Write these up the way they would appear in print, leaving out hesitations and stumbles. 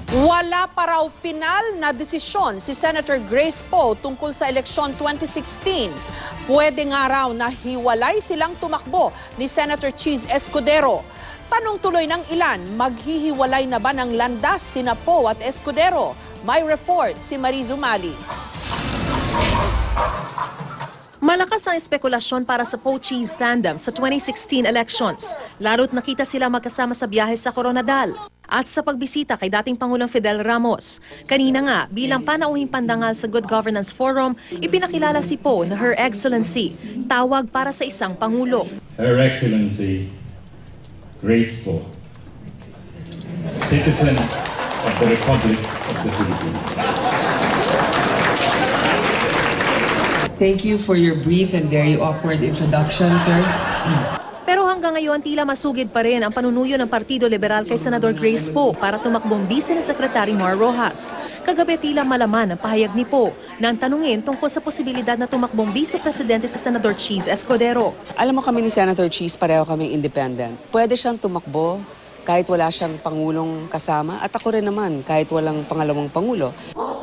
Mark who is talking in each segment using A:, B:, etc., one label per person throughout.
A: Wala pa raw pinal na desisyon si Senator Grace Poe tungkol sa eleksyon 2016. Pwede nga raw na hiwalay silang tumakbo ni Senator Cheese Escudero. Tanong tuloy ng ilan, maghihiwalay na ba ng landas sina Poe at Escudero? May report si Mariz Umali.
B: Malakas ang espekulasyon para sa Poe-Cheese tandem sa 2016 elections, lalo't nakita sila magkasama sa biyahe sa Coronadal at sa pagbisita kay dating Pangulong Fidel Ramos. Kanina nga, bilang panauhing pandangal sa Good Governance Forum, ipinakilala si Poe na Her Excellency, tawag para sa isang Pangulo.
C: Her Excellency Grace Poe, citizen of the Republic of the Philippines.
D: Thank you for your brief and very awkward introduction, sir.
B: Pero hanggang ngayon, tila masugid pa rin ang panunuyo ng Partido Liberal kay Senador Grace Poe para tumakbong Vice ni Secretary Mar Rojas. Kagabi tila malaman ang pahayag ni Poe nang tanungin tungkol sa posibilidad na tumakbong Vice Presidente sa Senador Cheese Escudero.
D: Alam mo kami ni Senator Cheese, pareho kaming independent. Pwede siyang tumakbo kahit wala siyang pangulong kasama at ako rin naman kahit walang pangalawang pangulo.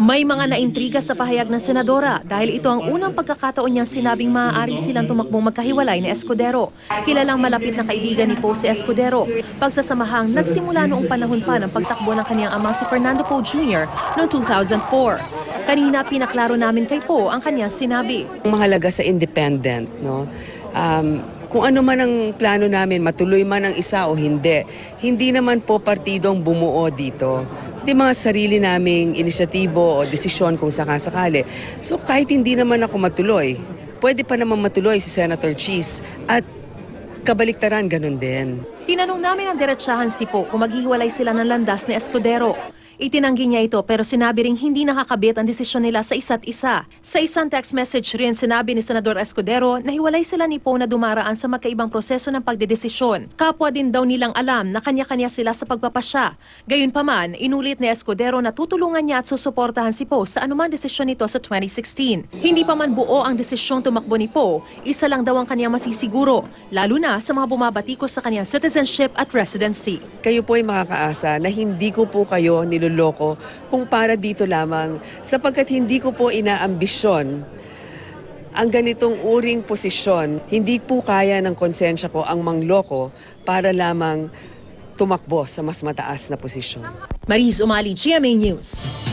B: May mga naintriga sa pahayag ng senadora dahil ito ang unang pagkakataon niyang sinabing maaari silang tumakbong magkahiwalay ni Escudero. Kilalang malapit na kaibigan ni Poe si Escudero. Pagsasamahang nagsimula noong panahon pa ng pagtakbo ng kaniyang amang si Fernando Poe Jr. noong 2004. Kanina pinaklaro namin kay Poe ang kaniyang sinabi.
D: Mahalaga sa independent, no? Kung ano man ang plano namin, matuloy man ang isa o hindi, hindi naman po partidong bumuo dito. Hindi mga sarili naming inisyatibo o desisyon kung sakasakali. So kahit hindi naman ako matuloy, pwede pa naman matuloy si Senator Cheese at kabaliktaran ganun din.
B: Tinanong namin ang diretsahan si Poe kung maghihiwalay sila ng landas ni Escudero. Itinanggi niya ito pero sinabi ring hindi nakakabit ang desisyon nila sa isa't isa. Sa isang text message rin sinabi ni Senador Escudero na hiwalay sila ni Poe na dumaraan sa magkaibang proseso ng pagdedesisyon. Kapwa din daw nilang alam na kanya-kanya sila sa pagpapasya. Gayunpaman, inulit ni Escudero na tutulungan niya at susuportahan si Poe sa anumang desisyon nito sa 2016. Hindi pa man buo ang desisyong tumakbo ni Poe, isa lang daw ang kanyang masisiguro, lalo na sa mga bumabatikos sa kanyang citizenship at residency.
D: Kayo po ay makakaasa na hindi ko po kayo niloloko kung para dito lamang sapagkat hindi ko po inaambisyon ang ganitong uring posisyon. Hindi po kaya ng konsensya ko ang mangloko para lamang tumakbo sa mas mataas na posisyon.
B: Mariz Umali, GMA News.